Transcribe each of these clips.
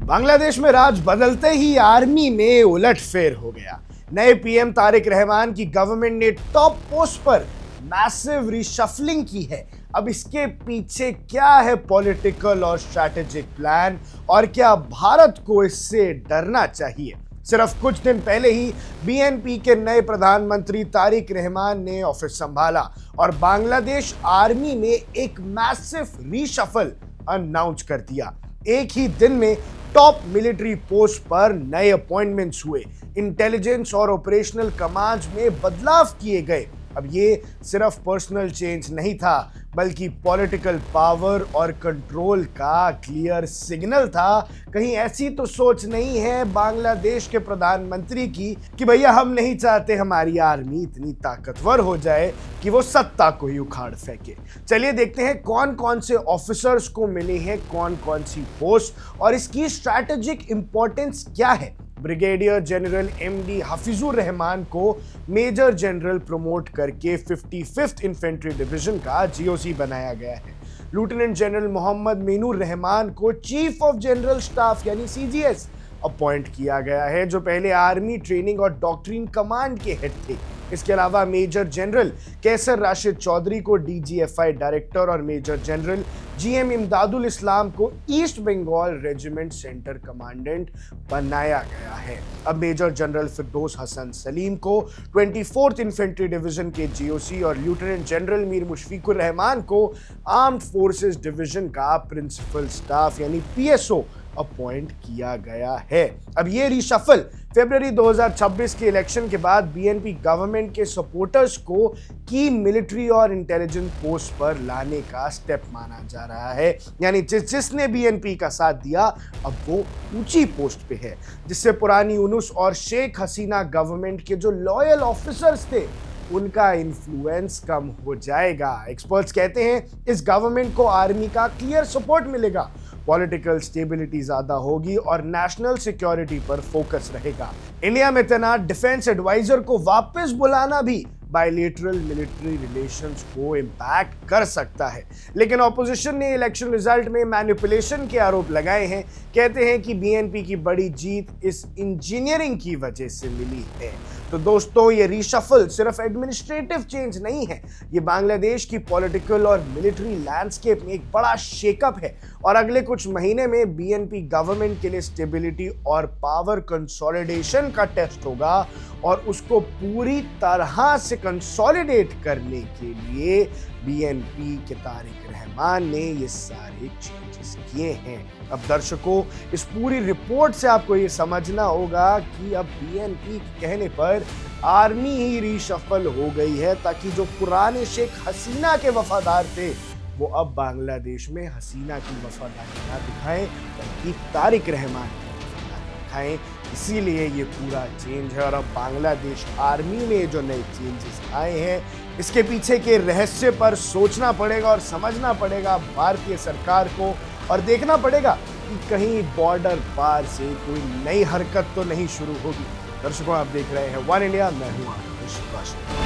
बांग्लादेश में राज बदलते ही आर्मी में उलटफेर हो गया। नए पीएम तारिक रहमान की गवर्नमेंट ने टॉप पोस्ट पर मैसिव रिशफलिंग की है। अब इसके पीछे क्या है पॉलिटिकल और स्ट्रैटेजिक प्लान, और क्या भारत को इससे डरना चाहिए? सिर्फ कुछ दिन पहले ही बीएनपी के नए प्रधानमंत्री तारिक रहमान ने ऑफिस संभाला और बांग्लादेश आर्मी में एक मैसिव रीशफल अनाउंस कर दिया। एक ही दिन में टॉप मिलिट्री पोस्ट पर नए अपॉइंटमेंट्स हुए, इंटेलिजेंस और ऑपरेशनल कमांड में बदलाव किए गए। अब ये सिर्फ पर्सनल चेंज नहीं था, बल्कि पॉलिटिकल पावर और कंट्रोल का क्लियर सिग्नल था। कहीं ऐसी तो सोच नहीं है बांग्लादेश के प्रधानमंत्री की कि भैया हम नहीं चाहते हमारी आर्मी इतनी ताकतवर हो जाए कि वो सत्ता को ही उखाड़ फेंके। चलिए देखते हैं कौन कौन से ऑफिसर्स को मिले हैं कौन कौन सी पोस्ट और इसकी स्ट्रैटेजिक इंपॉर्टेंस क्या है। Brigadier general MD Hafeezur Rahman को मेजर जनरल प्रमोट करके 55th इन्फेंट्री डिवीजन का जीओसी बनाया गया है। लेफ्टिनेंट जनरल मोहम्मद मीनूर रहमान को चीफ ऑफ जनरल स्टाफ यानी सीजीएस अपॉइंट किया गया है, जो पहले आर्मी ट्रेनिंग और डॉक्ट्रिन कमांड के हेड थे। इसके अलावा मेजर जनरल कैसर राशिद चौधरी को डीजीएफआई डायरेक्टर और major general GM Imdadul Islam को east Bengal regiment centre commandant बनाया गया है। अब मेजर जनरल फिरदौस हसन सलीम को 24th इन्फेंट्री डिवीजन के जीओसी और लेफ्टिनेंट जनरल मीर मुशफिकुर रहमान को आर्म्ड फोर्सेस डिवीजन का प्रिंसिपल स्टाफ यानी पीएसओ अपॉइंट किया गया है। अब ये रिशफल फरवरी 2026 के इलेक्शन के बाद बीएनपी गवर्नमेंट के सपोर्टर्स को की मिलिट्री और इंटेलिजेंस पोस्ट पर लाने का स्टेप माना जा रहा है। यानी जिसने बीएनपी का साथ दिया अब वो ऊंची पोस्ट पे है, जिससे पुरानी यूनुस और शेख हसीना गवर्नमेंट के जो लॉयल ऑफिसर्स थे उनका इन्फ्लुएंस कम हो जाएगा। एक्सपर्ट्स कहते हैं इस गवर्नमेंट को आर्मी का क्लियर सपोर्ट मिलेगा, पॉलिटिकल स्टेबिलिटी ज्यादा होगी और नेशनल सिक्योरिटी पर फोकस रहेगा। इंडिया में तैनात डिफेंस एडवाइजर को वापस बुलाना भी बायलैटरल मिलिट्री रिलेशंस को इंपैक्ट कर सकता है। लेकिन ऑपोजिशन ने इलेक्शन रिजल्ट में मैनिपुलेशन के आरोप लगाए हैं। कहते हैं कि बीएनपी की बड़ी जीत इस इंजीनियरिंग की वजह से मिली है। तो दोस्तों, ये रीशफल सिर्फ एडमिनिस्ट्रेटिव चेंज नहीं है, ये बांग्लादेश की पॉलिटिकल और मिलिट्री लैंडस्केप में एक बड़ा शेकअप है और अगले कुछ महीने में बीएनपी गवर्नमेंट के लिए स्टेबिलिटी और पावर कंसोलिडेशन का टेस्ट होगा और उसको पूरी तरह से कंसोलिडेट करने के लिए बीएनपी के तारिक रहमान ने ये सारे चेंजेस किए हैं। अब दर्शकों, इस पूरी रिपोर्ट से आपको ये समझना होगा कि अब बीएनपी के कहने पर आर्मी ही रीशफल हो गई है, ताकि जो पुराने शेख हसीना के वफादार थे वो अब बांग्लादेश में हसीना की वफादारी ना दिखाएं बल्कि तारिक रहमान की वफादारी दिखाएं। इसीलिए ये पूरा चेंज है और अब बांग्लादेश आर्मी में जो नए चेंजेस आए हैं इसके पीछे के रहस्य पर सोचना पड़ेगा और समझना पड़ेगा भारतीय सरकार को, और देखना पड़ेगा कि कहीं बॉर्डर पार से कोई नई हरकत तो नहीं शुरू होगी। दर्शकों, आप देख रहे हैं वन इंडिया, मैं हूं Ayush Kaushik.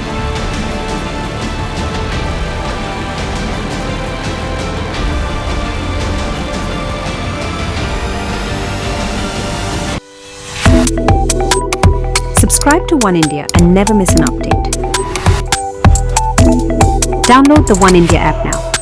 Subscribe to One India and never miss an update. Download the One India app now.